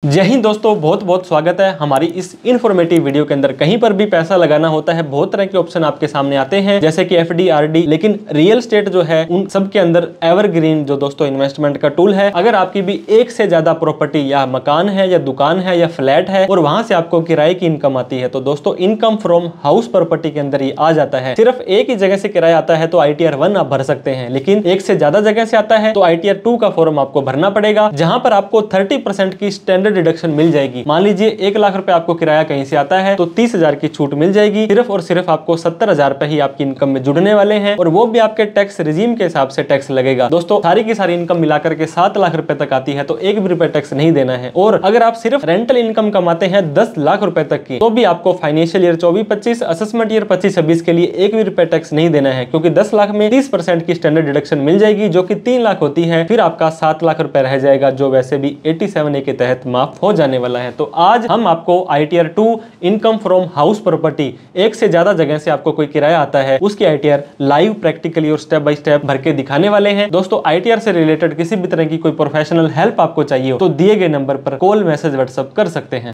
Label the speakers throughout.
Speaker 1: जय हिंद दोस्तों, बहुत बहुत स्वागत है हमारी इस इन्फॉर्मेटिव वीडियो के अंदर। कहीं पर भी पैसा लगाना होता है, बहुत तरह के ऑप्शन आपके सामने आते हैं, जैसे कि एफडी, आरडी, लेकिन रियल एस्टेट जो है उन सब के अंदर एवरग्रीन जो दोस्तों इन्वेस्टमेंट का टूल है। अगर आपकी भी एक से ज्यादा प्रॉपर्टी या मकान है या दुकान है या फ्लैट है और वहां से आपको किराए की इनकम आती है, तो दोस्तों इनकम फ्रॉम हाउस प्रॉपर्टी के अंदर ये आ जाता है। सिर्फ एक ही जगह से किराया आता है तो ITR 1 आप भर सकते हैं, लेकिन एक से ज्यादा जगह से आता है तो ITR 2 का फॉर्म आपको भरना पड़ेगा, जहां पर आपको 30% की स्टैंडर्ड डिडक्शन मिल जाएगी। मान लीजिए 1 लाख रुपए आपको किराया कहीं से आता है तो 30,000 की छूट मिल जाएगी। सिर्फ और सिर्फ आपको 70,000 रुपए ही आपकी इनकम में जुड़ने वाले हैं, और वो भी आपके टैक्स रिजीम के हिसाब से टैक्स लगेगा। दोस्तों सारी की सारी इनकम मिलाकर के 7 लाख रुपए तक आती है, तो 1 भी रुपए टैक्स नहीं देना है। और अगर आप सिर्फ रेंटल इनकम कमाते हैं 10 लाख रुपए तक की, तो भी आपको फाइनेंशियल ईयर 24-25, असेसमेंट ईयर 25-26 के लिए 1 भी रुपए टैक्स नहीं देना है, क्योंकि 10 लाख में 30% की स्टैंडर्ड डिडक्शन मिल जाएगी, जो कि 3 लाख होती है। फिर आपका 7 लाख रुपए रह जाएगा, जो वैसे भी 87A के तहत माफ हो जाने वाला है। तो आज हम आपको ITR 2 income from house property, एक से ज्यादा जगह से आपको कोई किराया आता है, उसकी ITR लाइव प्रैक्टिकली और स्टेप बाय स्टेप भर के दिखाने वाले हैं। दोस्तों ITR से रिलेटेड किसी भी तरह की कोई प्रोफेशनल हेल्प आपको चाहिए हो तो दिए गए नंबर पर कॉल, मैसेज, व्हाट्सएप कर सकते हैं।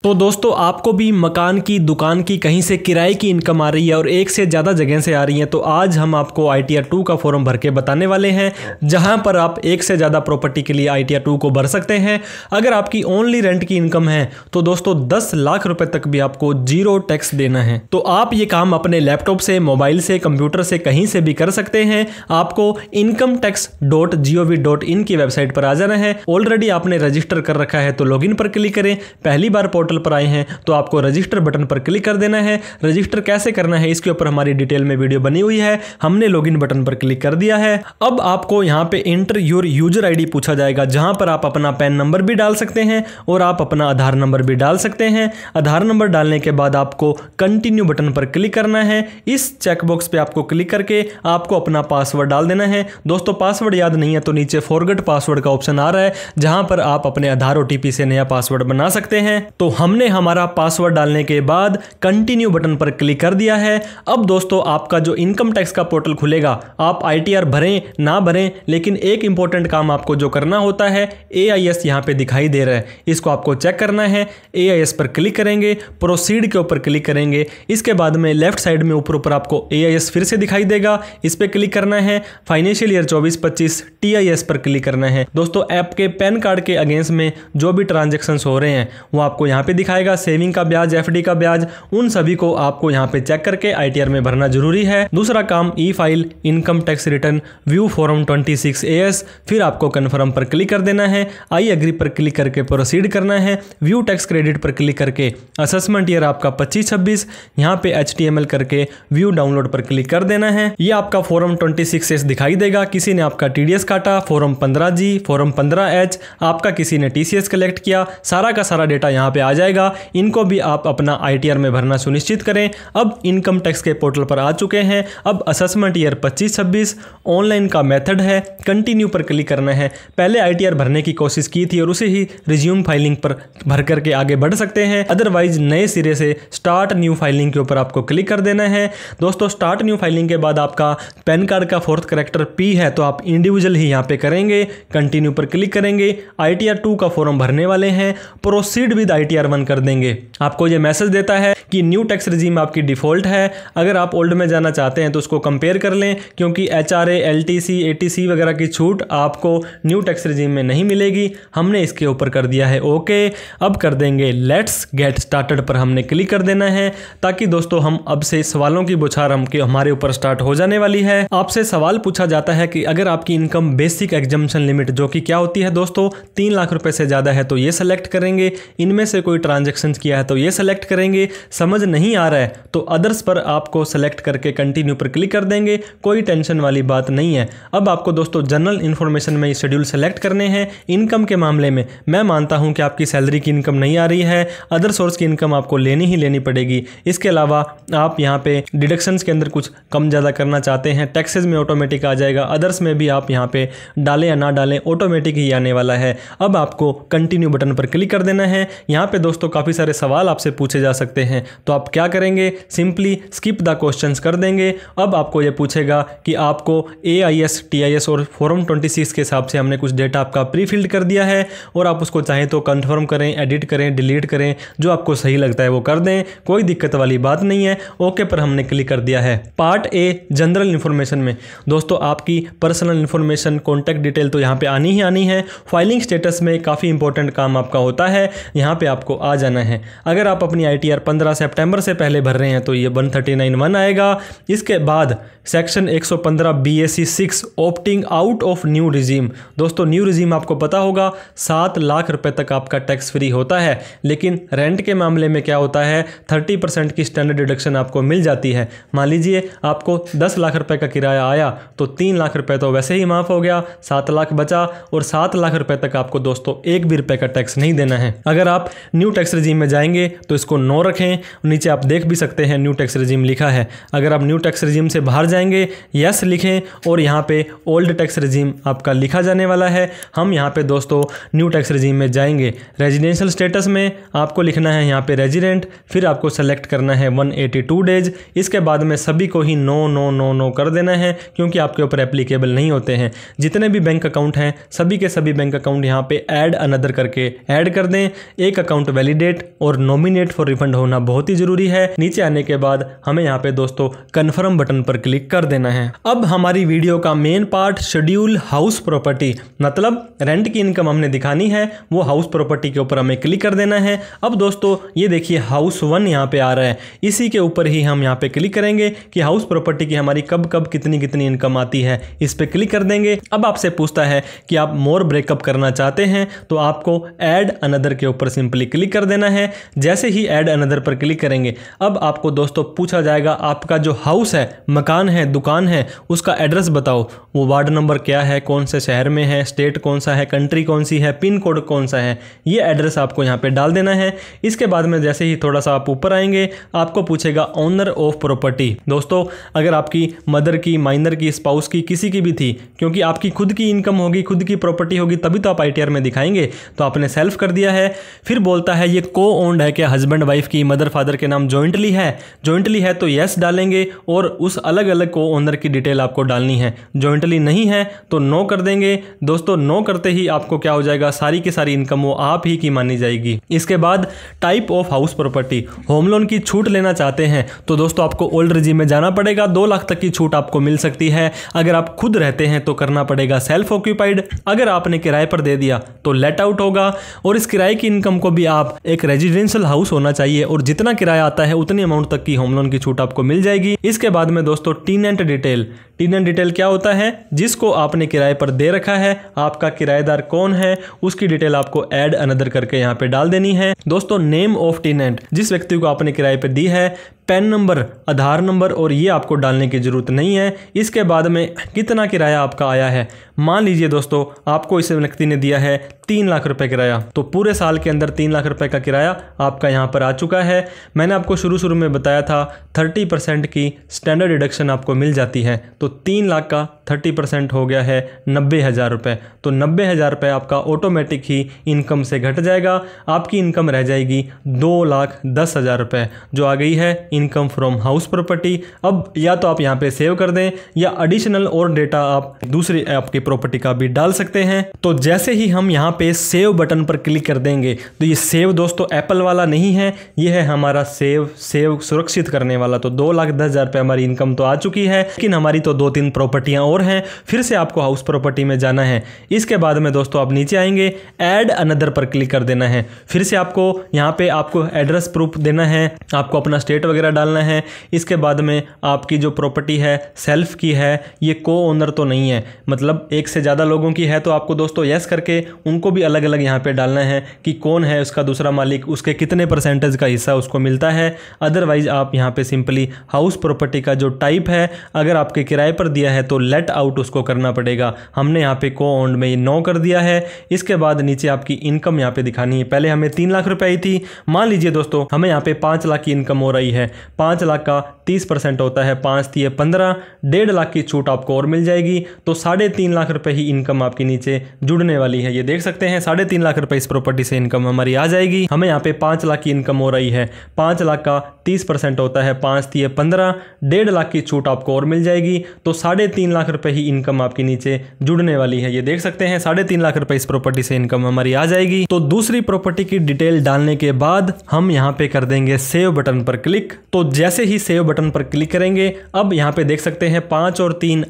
Speaker 1: तो दोस्तों आपको भी मकान की, दुकान की, कहीं से किराए की इनकम आ रही है और एक से ज़्यादा जगह से आ रही है, तो आज हम आपको ITR 2 का फॉर्म भर के बताने वाले हैं, जहां पर आप एक से ज़्यादा प्रॉपर्टी के लिए ITR 2 को भर सकते हैं। अगर आपकी ओनली रेंट की इनकम है तो दोस्तों 10 लाख रुपए तक भी आपको 0 टैक्स देना है। तो आप ये काम अपने लैपटॉप से, मोबाइल से, कंप्यूटर से, कहीं से भी कर सकते हैं। आपको incometax.gov.in की वेबसाइट पर आ जाना है। ऑलरेडी आपने रजिस्टर कर रखा है तो लॉगिन पर क्लिक करें। पहली बार पोर्टल पर आए हैं तो आपको रजिस्टर बटन पर क्लिक कर देना है। रजिस्टर कैसे करना है इसके ऊपर हमारी डिटेल में वीडियो बनी हुई है, हमने लॉगिन बटन पर क्लिक कर दिया है। अब आपको यहां पे एंटर योर यूजर आईडी पूछा जाएगा, जहां पर आप अपना पैन नंबर भी डाल सकते हैं और आप अपना आधार नंबर भी डाल सकते हैं। आधार नंबर डालने के बाद आपको कंटिन्यू बटन पर क्लिक करना है। इस चेकबॉक्स पे आपको क्लिक करके आपको अपना पासवर्ड डाल देना है। दोस्तों पासवर्ड याद नहीं है तो नीचे फॉरगेट पासवर्ड का ऑप्शन आ रहा है, जहां पर आप अपने आधार OTP से नया पासवर्ड बना सकते हैं। तो हमने हमारा पासवर्ड डालने के बाद कंटिन्यू बटन पर क्लिक कर दिया है। अब दोस्तों आपका जो इनकम टैक्स का पोर्टल खुलेगा, आप ITR भरें ना भरें, लेकिन एक इंपॉर्टेंट काम आपको जो करना होता है, AIS यहां पे दिखाई दे रहा है, इसको आपको चेक करना है। AIS पर क्लिक करेंगे, प्रोसीड के ऊपर क्लिक करेंगे। इसके बाद में लेफ्ट साइड में ऊपर आपको AIS फिर से दिखाई देगा, इस पर क्लिक करना है। फाइनेंशियल ईयर 24-25 TIS पर क्लिक करना है। दोस्तों आपके पैन कार्ड के अगेंस्ट में जो भी ट्रांजेक्शन हो रहे हैं वो आपको यहाँ पे दिखाएगा। सेविंग का ब्याज, FD का ब्याज, उन सभी को आपको यहाँ पे चेक करके ITR में भरना जरूरी है। दूसरा काम e file, income tax return, view form 26AS, फिर आपको कन्फर्म पर क्लिक कर देना है। आई एग्री पर क्लिक करके प्रोसीड करना है। व्यू टैक्स क्रेडिट पर क्लिक करके असेसमेंट ईयर आपका 25-26, यहाँ पे HTML करके व्यू डाउनलोड पर क्लिक कर देना है। ये आपका फॉर्म 26S दिखाई देगा। किसी ने आपका TDS काटा, फॉर्म 15G, फॉर्म 15H, आपका किसी ने TCS कलेक्ट किया, सारा का सारा डेटा यहाँ पे आ जाएगा। इनको भी आप अपना ITR में भरना सुनिश्चित करें। अब इनकम टैक्स के पोर्टल पर आ चुके हैं। अब असेसमेंट ईयर 25-26 ऑनलाइन का मेथड है, कंटिन्यू पर क्लिक करना है। पहले ITR भरने की कोशिश की थी और उसे ही रिज्यूम फाइलिंग पर भर करके आगे बढ़ सकते हैं, अदरवाइज नए सिरे से स्टार्ट न्यू फाइलिंग के ऊपर आपको क्लिक कर देना है। दोस्तों स्टार्ट न्यू फाइलिंग के बाद आपका पैन कार्ड का 4th कैरेक्टर P है तो आप इंडिविजुअल ही यहाँ पे करेंगे। कंटिन्यू पर क्लिक करेंगे। ITR 2 का फॉर्म भरने वाले हैं, प्रोसीड विद ITR 1 कर देंगे। आपको ये मैसेज देता है कि न्यू टैक्स रिजीम आपकी डिफॉल्ट है। अगर आप ओल्ड में जाना चाहते हैं तो उसको कंपेयर कर लें, क्योंकि HRA, LTC, ATC वगैरह की छूट आपको न्यू टैक्स रिजीम में नहीं मिलेगी। हमने इसके ऊपर कर दिया है ओके। अब कर देंगे लेट्स गेट स्टार्टेड पर हमने क्लिक कर देना है, ताकि दोस्तों हम अब से सवालों की बौछार हमारे ऊपर स्टार्ट हो जाने वाली है। आपसे सवाल पूछा जाता है कि अगर आपकी इनकम बेसिक एग्जम्पशन लिमिट, जो कि क्या होती है दोस्तों, 3 लाख रुपए से ज्यादा है तो ये सेलेक्ट करेंगे। इनमें से कोई ट्रांजेक्शन किया है तो ये सेलेक्ट करेंगे। समझ नहीं आ रहा है तो अदर्स पर आपको सेलेक्ट करके कंटिन्यू पर क्लिक कर देंगे। कोई टेंशन वाली बात नहीं है। अब आपको दोस्तों जनरल इन्फॉर्मेशन में शेड्यूल सेलेक्ट करने हैं। इनकम के मामले में मैं मानता हूं कि आपकी सैलरी की इनकम नहीं आ रही है, अदर सोर्स की इनकम आपको लेनी ही लेनी पड़ेगी। इसके अलावा आप यहाँ पे डिडक्शंस के अंदर कुछ कम ज़्यादा करना चाहते हैं, टैक्सेस में ऑटोमेटिक आ जाएगा, अदर्स में भी आप यहाँ पे डालें या ना डालें ऑटोमेटिक ही आने वाला है। अब आपको कंटिन्यू बटन पर क्लिक कर देना है। यहाँ पे दोस्तों काफ़ी सारे सवाल आपसे पूछे जा सकते हैं। तो आप क्या करेंगे, सिंपली स्किप द क्वेश्चंस कर देंगे। अब आपको ये पूछेगा कि आपको AIS, TIS और फॉर्म 26 के हिसाब से हमने कुछ डेटा आपका प्री फिल्ड कर दिया है और आप उसको चाहें तो कन्फर्म करें, एडिट करें, डिलीट करें, जो आपको सही लगता है वो कर दें, कोई दिक्कत वाली बात नहीं है। ओके पर हमने क्लिक कर दिया है। पार्ट A जनरल इन्फॉर्मेशन में दोस्तों आपकी पर्सनल इन्फॉर्मेशन, कॉन्टैक्ट डिटेल तो यहाँ पे आनी ही आनी है। फाइलिंग स्टेटस में काफ़ी इंपॉर्टेंट काम आपका होता है, यहाँ पे आपको आ जाना है। अगर आप अपनी ITR 15 सितंबर से पहले भर रहे हैं तो ये 139(1) आएगा। इसके बाद section 115 BAC 6 opting out of new regime. दोस्तों न्यू रिजीम आपको पता होगा 7 लाख रुपए तक आपका टैक्स फ्री होता है, लेकिन रेंट के मामले में क्या होता है 30% की स्टैंडर्ड डिडक्शन आपको मिल जाती है। मान लीजिए आपको 10 लाख रुपए का किराया आया तो 3 लाख रुपए तो वैसे ही माफ़ हो गया, 7 लाख बचा और 7 लाख रुपए तक आपको दोस्तों एक भी रुपए का टैक्स नहीं देना है। अगर आप न्यू टैक्स रिजीम में जाएंगे तो इसको नो रखें, नीचे आप देख भी सकते हैं न्यू टैक्स रिजीम लिखा है। अगर आप न्यू टैक्स रिजीम से बाहर जाएंगे यस लिखें और यहाँ पे ओल्ड टैक्स रिजीम आपका लिखा जाने वाला है। हम यहाँ पे दोस्तों न्यू टैक्स रिजीम में जाएंगे। रेजिडेंशियल स्टेटस में आपको लिखना है यहाँ पे रेजिडेंट, फिर आपको सेलेक्ट करना है 182 डेज। इसके बाद में सभी को ही नो नो नो नो कर देना है क्योंकि आपके ऊपर एप्लीकेबल नहीं होते हैं। जितने भी बैंक अकाउंट हैं सभी के सभी बैंक अकाउंट यहाँ पे ऐड अनदर करके ऐड कर दें। एक अकाउंट वैलिडेट और नॉमिनेट फॉर रिफंड होना बहुत ही जरूरी है। नीचे आने के बाद हमें यहाँ पे दोस्तों कन्फर्म बटन पर क्लिक कर देना है। अब हमारी वीडियो का main part schedule house property, मतलब रेंट की इनकम हमने दिखानी है, वो हाउस प्रॉपर्टी के ऊपर हमें क्लिक कर देना है। अब दोस्तों ये देखिए हाउस 1 यहाँ पे आ रहा है, इसी के ऊपर ही हम यहाँ पे क्लिक करेंगे कि हाउस प्रॉपर्टी की हमारी कब कब कितनी कितनी इनकम आती है, इस पे क्लिक कर देंगे। अब आपसे पूछता है कि आप मोर ब्रेकअप करना चाहते हैं तो आपको ऐड अनदर के ऊपर सिंपली क्लिक कर देना है। जैसे ही ऐड अनदर पर क्लिक करेंगे अब आपको दोस्तों पूछा जाएगा आपका जो हाउस है, मकान है, दुकान है, उसका एड्रेस बताओ, वो वार्ड नंबर क्या है, कौन से शहर में है, स्टेट कौन सा है, कंट्री कौन सी है, पिन कोड कौन सा है, ये एड्रेस आपको यहाँ पे डाल देना है। इसके बाद में जैसे ही थोड़ा सा आप ऊपर आएंगे आपको पूछेगा ओनर ऑफ प्रॉपर्टी। दोस्तों अगर आपकी मदर की, माइनर की, स्पाउस की, किसी की भी थी, क्योंकि आपकी खुद की इनकम होगी, खुद की प्रॉपर्टी होगी तभी तो आप ITR में दिखाएंगे, तो आपने सेल्फ कर दिया है। फिर बोलता है ये को ओन्ड है क्या, हस्बैंड वाइफ की, मदर फादर के नाम जॉइंटली है, जॉइंटली है तो यस डालेंगे और उस अलग अलग को ओनर की डिटेल आपको डालनी है। जॉइंटली नहीं है तो नो कर देंगे। दोस्तों नो करते ही आपको क्या हो जाएगा, सारी की सारी इनकम वो आप ही की मानी जाएगी। इसके बाद type of house property, home loan की छूट लेना चाहते हैं तो दोस्तों आपको ओल्ड रिजीम में जाना पड़ेगा, 2 लाख तक की छूट आपको मिल सकती है। अगर आप खुद रहते हैं तो करना पड़ेगा सेल्फ ऑक्यूपाइड, अगर आपने किराए पर दे दिया तो लेट आउट होगा। और इस किराए की इनकम को भी आप एक रेजिडेंशियल हाउस होना चाहिए और जितना किराया आता है उतनी अमाउंट तक की होम लोन की छूट आपको मिल जाएगी। इसके बाद में दोस्तों टेनेंट डिटेल, टेनेंट डिटेल क्या होता है, जिसको आपने किराए पर दे रखा है, आपका किराएदार कौन है, उसकी डिटेल आपको ऐड अनदर करके यहाँ पे डाल देनी है। दोस्तों नेम ऑफ टेनेंट, जिस व्यक्ति को आपने किराए पे दी है, पैन नंबर, आधार नंबर और ये आपको डालने की जरूरत नहीं है। इसके बाद में कितना किराया आपका आया है, मान लीजिए दोस्तों आपको इस व्यक्ति ने दिया है 3 लाख रुपए किराया, तो पूरे साल के अंदर 3 लाख रुपए का किराया आपका यहाँ पर आ चुका है। मैंने आपको शुरू में बताया था 30% की स्टैंडर्ड डिडक्शन आपको मिल जाती है, तो 3 लाख का 30% हो गया है 90,000 रुपये। तो 90,000 रुपये आपका ऑटोमेटिक ही इनकम से घट जाएगा, आपकी इनकम रह जाएगी 2,10,000 रुपये, जो आ गई है इनकम फ्रॉम हाउस प्रॉपर्टी। अब या तो आप यहाँ पे सेव कर दें या एडिशनल और डेटा आप दूसरी आपकी प्रॉपर्टी का भी डाल सकते हैं। तो जैसे ही हम यहाँ पे सेव बटन पर क्लिक कर देंगे तो ये सेव दोस्तों एप्पल वाला नहीं है, ये है हमारा सेव सुरक्षित करने वाला। तो 2,10,000 रुपये हमारी इनकम तो आ चुकी है, लेकिन हमारी तो 2-3 प्रॉपर्टियाँ और हैं। फिर से आपको हाउस प्रॉपर्टी में जाना है। इसके बाद में दोस्तों आप नीचे आएंगे, ऐड अनदर पर क्लिक कर देना है। फिर से आपको यहाँ पे आपको एड्रेस प्रूफ देना है, आपको अपना स्टेट वगैरह डालना है। इसके बाद में आपकी जो प्रॉपर्टी है सेल्फ की है, ये को ओनर तो नहीं है, मतलब एक से ज़्यादा लोगों की है, तो आपको दोस्तों यस करके उनको भी अलग अलग यहाँ पे डालना है कि कौन है उसका दूसरा मालिक, उसके कितने % का हिस्सा उसको मिलता है। अदरवाइज आप यहाँ पे सिंपली हाउस प्रॉपर्टी का जो टाइप है, अगर आपके किराए किराए पर दिया है तो लेट आउट उसको करना पड़ेगा। हमने यहाँ पे को ओन्ड में 9 कर दिया है। इसके बाद नीचे आपकी इनकम यहाँ पे दिखानी है। पहले हमें 3 लाख रुपए आई थी, मान लीजिए दोस्तों हमें यहाँ पे 5 लाख की इनकम हो रही है। 5 लाख का 30% होता है 5 × 15, 1.5 लाख की छूट आपको और मिल जाएगी। तो 3.5 लाख रुपए ही इनकम आपकी नीचे जुड़ने वाली है। ये देख सकते हैं 3.5 लाख रुपए इस प्रॉपर्टी से इनकम हमारी आ जाएगी। हमें यहाँ पे 5 लाख की इनकम हो रही है। 5 लाख का 30% होता है 5 × 15, 1.5 लाख की छूट आपको और मिल जाएगी। तो 3.5 लाख रुपए ही इनकम आपकी नीचे जुड़ने वाली है। ये देख सकते हैं 3.5 लाख रुपए इस प्रॉपर्टी से इनकम हमारी आ जाएगी। तो दूसरी प्रॉपर्टी की डिटेल डालने के बाद हम यहाँ पे कर देंगे सेव बटन पर क्लिक। तो जैसे ही सेव बटन पर क्लिक करेंगे, अब यहाँ पे देख सकते हैं 5 और 3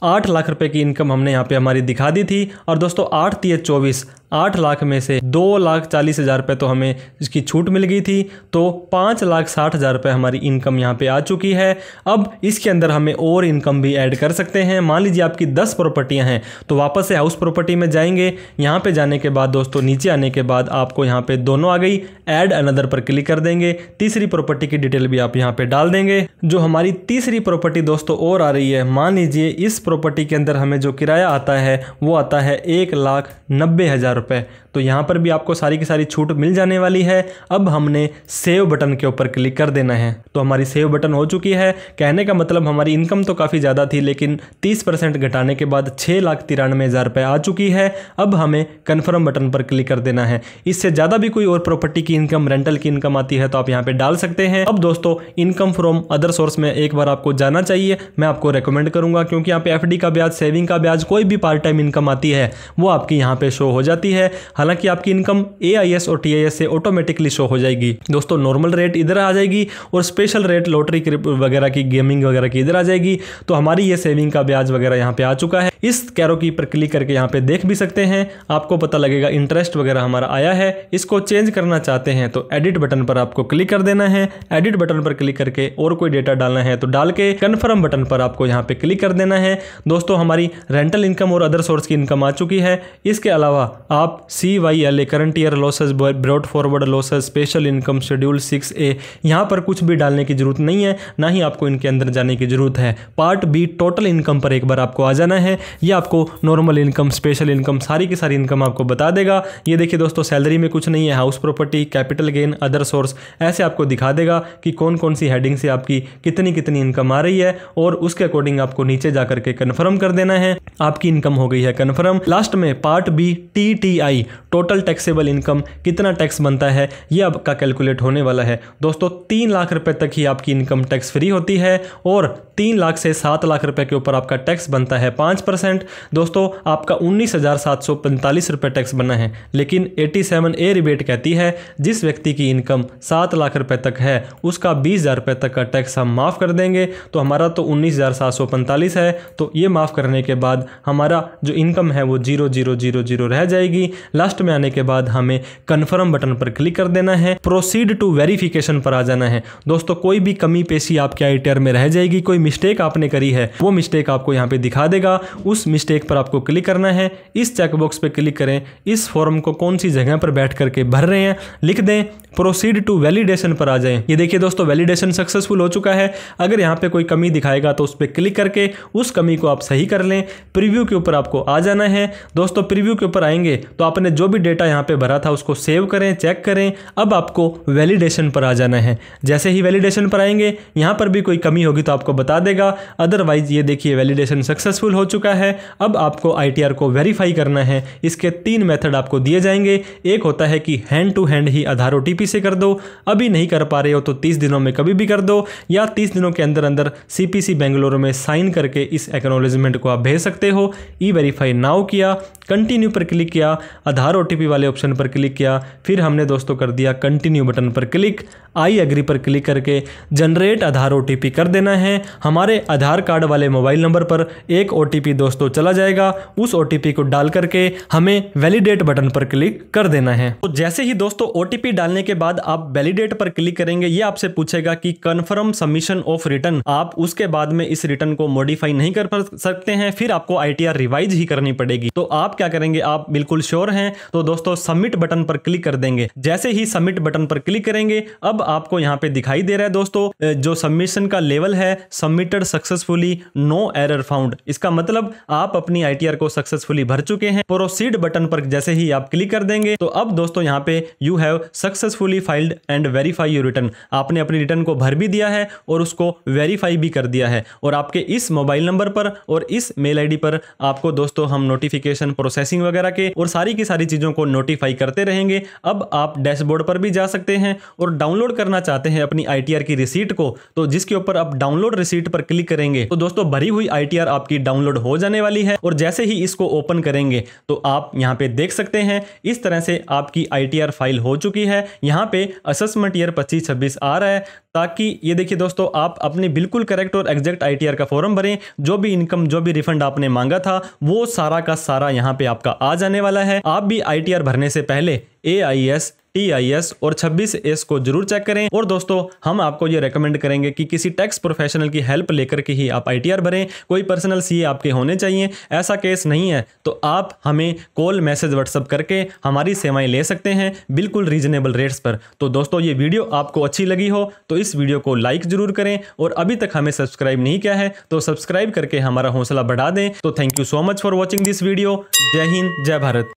Speaker 1: 8 लाख रुपए की इनकम हमने यहाँ पे हमारी दिखा दी थी। और दोस्तों 8 × 24, 8 लाख में से 2,40,000 रुपये तो हमें इसकी छूट मिल गई थी। तो 5,60,000 रुपये हमारी इनकम यहाँ पे आ चुकी है। अब इसके अंदर हमें और इनकम भी ऐड कर सकते हैं। मान लीजिए आपकी 10 प्रॉपर्टियाँ हैं, तो वापस से हाउस प्रॉपर्टी में जाएंगे। यहाँ पे जाने के बाद दोस्तों नीचे आने के बाद आपको यहाँ पे दोनों आ गई, ऐड अनदर पर क्लिक कर देंगे। तीसरी प्रॉपर्टी की डिटेल भी आप यहाँ पे डाल देंगे। जो हमारी तीसरी प्रॉपर्टी दोस्तों और आ रही है, मान लीजिए इस प्रॉपर्टी के अंदर हमें जो किराया आता है वो आता है 1,90,000 रुपये। तो यहाँ पर भी आपको सारी की सारी छूट मिल जाने वाली है। अब हमने सेव बटन के ऊपर क्लिक कर देना है। तो हमारी सेव बटन हो चुकी है। कहने का मतलब हमारी इनकम तो काफ़ी ज़्यादा थी, लेकिन 30% घटाने के बाद 6,93,000 रुपये आ चुकी है। अब हमें कन्फर्म बटन पर क्लिक कर देना है। इससे ज़्यादा भी कोई और प्रॉपर्टी की इनकम, रेंटल की इनकम आती है तो आप यहाँ पे डाल सकते हैं। अब दोस्तों इनकम फ्रॉम अदर सोर्स में एक बार आपको जाना चाहिए, मैं आपको रेकमेंड करूँगा, क्योंकि यहाँ पे FD का ब्याज, सेविंग का ब्याज, कोई भी पार्ट टाइम इनकम आती है वो आपकी यहाँ पे शो हो जाती है। हालांकि आपकी इनकम AIS और TIS से ऑटोमेटिकली शो हो जाएगी। दोस्तों नॉर्मल रेट इधर आ जाएगी और स्पेशल रेट लॉटरी वगैरह की, गेमिंग वगैरह की इधर आ जाएगी। तो हमारी ये सेविंग का ब्याज वगैरह यहाँ पे आ चुका है। इस कैरो की पर क्लिक करके यहाँ पे देख भी सकते हैं, आपको पता लगेगा इंटरेस्ट वगैरह हमारा आया है। इसको चेंज करना चाहते हैं तो एडिट बटन पर आपको क्लिक कर देना है। एडिट बटन पर क्लिक करके और कोई डेटा डालना है तो डाल के कन्फर्म बटन पर आपको यहाँ पे क्लिक कर देना है। दोस्तों हमारी रेंटल इनकम और अदर सोर्स की इनकम आ चुकी है। इसके अलावा आप CYLA current year losses, brought forward losses, special income, schedule 6A, यहाँ पर कुछ भी डालने की जरूरत नहीं है, ना ही आपको इनके अंदर जाने की जरूरत है। पार्ट B टोटल इनकम पर एक बार आपको आ जाना है। ये आपको नॉर्मल इनकम, स्पेशल इनकम, सारी की सारी इनकम आपको बता देगा। ये देखिए दोस्तों सैलरी में कुछ नहीं है, house property, capital gain, other source, ऐसे आपको दिखा देगा कि कौन कौन सी हेडिंग से आपकी कितनी कितनी इनकम आ रही है। और उसके अकॉर्डिंग आपको नीचे जाकर के कन्फर्म कर देना है, आपकी इनकम हो गई है कन्फर्म। लास्ट में part B TTI total taxable income, कितना टैक्स बनता है ये आपका कैलकुलेट होने वाला है। दोस्तों 3 लाख रुपए तक ही आपकी इनकम टैक्स फ्री होती है और 3 लाख से 7 लाख रुपए के ऊपर आपका टैक्स बनता है 5%। दोस्तों आपका 19,745 रुपए टैक्स बना है, लेकिन 87A रिबेट कहती है जिस व्यक्ति की इनकम 7 लाख रुपए तक है उसका 20,000 रुपए तक का टैक्स हम माफ़ कर देंगे। तो हमारा तो 19,745 है, तो ये माफ़ करने के बाद हमारा जो इनकम है वो 0,000 रह जाएगी। लास्ट में आने के बाद हमें कन्फर्म बटन पर क्लिक कर देना है, प्रोसीड टू वेरिफिकेशन पर आ जाना है। दोस्तों कोई भी कमी पेशी आपके ITR में रह जाएगी, कोई मिस्टेक आपने करी है वो मिस्टेक आपको यहाँ पे दिखा देगा, उस मिस्टेक पर आपको क्लिक करना है। इस चेकबॉक्स पे क्लिक करें, इस फॉर्म को कौन सी जगह पर बैठ करके भर रहे हैं लिख दें, प्रोसीड टू वैलिडेशन पर आ जाएं। ये देखिए दोस्तों वैलिडेशन सक्सेसफुल हो चुका है। अगर यहाँ पे कोई कमी दिखाएगा तो उस पर क्लिक करके उस कमी को आप सही कर लें। प्रीव्यू के ऊपर आपको आ जाना है। दोस्तों प्रीव्यू के ऊपर आएंगे तो आपने जो भी डेटा यहाँ पे भरा था उसको सेव करें, चेक करें। अब आपको वैलिडेशन पर आ जाना है। जैसे ही वैलिडेशन पर आएंगे यहाँ पर भी कोई कमी होगी तो आपको बता देगा, अदरवाइज ये देखिए वैलिडेशन सक्सेसफुल हो चुका है। अब आपको ITR को वेरीफाई करना है। इसके 3 मेथड आपको दिए जाएंगे। एक होता है कि हैंड टू हैंड ही आधार OTP से कर दो, अभी नहीं कर पा रहे हो तो 30 दिनों में कभी भी कर दो, या 30 दिनों के अंदर अंदर CPC बेंगलुरु में साइन करके इस एक्नॉलेजमेंट को आप भेज सकते हो। E-वेरीफाई नाउ किया, कंटिन्यू पर क्लिक किया, आधार OTP वाले ऑप्शन पर क्लिक किया, फिर हमने दोस्तों कर दिया कंटिन्यू बटन पर क्लिक। आई एग्री पर क्लिक करके जनरेट आधार OTP कर देना है। हमारे आधार कार्ड वाले मोबाइल नंबर पर एक OTP दोस्तों चला जाएगा, उस OTP को डाल करके हमें वैलिडेट बटन पर क्लिक कर देना है। तो जैसे ही दोस्तों OTP डालने के बाद आप वैलिडेट पर क्लिक करेंगे, ये आपसे पूछेगा कि कन्फर्म सबमिशन ऑफ रिटर्न। आप उसके बाद में इस रिटर्न को मॉडिफाई नहीं कर सकते हैं, फिर आपको ITR रिवाइज ही करनी पड़ेगी। तो आप क्या करेंगे, आप बिल्कुल श्योर हैं तो दोस्तों सबमिट बटन पर क्लिक कर देंगे। जैसे ही सबमिट बटन पर क्लिक करेंगे अब आपको यहाँ पे दिखाई दे रहा है दोस्तों जो सबमिशन का लेवल है, submitted successfully, no error found. इसका मतलब आप अपनी ITR को सक्सेसफुली भर चुके हैं। प्रोसीड बटन पर जैसे ही आप क्लिक कर देंगे तो अब दोस्तों यहाँ पे you have successfully filed and verify your return. आपने अपनी रिटर्न को भर भी दिया है और उसको वेरीफाई भी कर दिया है, और आपके इस मोबाइल नंबर पर और इस मेल ID पर आपको दोस्तों हम नोटिफिकेशन, प्रोसेसिंग वगैरह के और सारी की सारी चीजों को नोटिफाई करते रहेंगे। अब आप डैशबोर्ड पर भी जा सकते हैं और डाउनलोड करना चाहते हैं अपनी ITR की रिसीट को, तो जिसके ऊपर आप डाउनलोड रिसीट पर क्लिक करेंगे तो दोस्तों भरी हुई ITR आपकी डाउनलोड हो जाने वाली है। और जैसे ही इसको ओपन करेंगे तो आप यहाँ पे देख सकते हैं इस तरह से आपकी ITR फाइल हो चुकी है। यहाँ पे असेसमेंट ईयर 25-26 आ रहा है, ताकि ये देखिए दोस्तों आप अपनी बिल्कुल करेक्ट और एग्जैक्ट ITR का फॉर्म भरें। जो भी इनकम, जो भी रिफंड आपने मांगा था वो सारा का सारा यहाँ पे आपका आ जाने वाला है। आप भी ITR भरने से पहले AIS, TIS और 26S को जरूर चेक करें। और दोस्तों हम आपको ये रेकमेंड करेंगे कि किसी टैक्स प्रोफेशनल की हेल्प लेकर के ही आप ITR भरें। कोई पर्सनल CA आपके होने चाहिए। ऐसा केस नहीं है तो आप हमें कॉल, मैसेज, व्हाट्सअप करके हमारी सेवाएं ले सकते हैं बिल्कुल रीजनेबल रेट्स पर। तो दोस्तों ये वीडियो आपको अच्छी लगी हो तो इस वीडियो को लाइक जरूर करें, और अभी तक हमें सब्सक्राइब नहीं किया है तो सब्सक्राइब करके हमारा हौसला बढ़ा दें। तो thank you so much for watching this video. जय हिंद, जय भारत।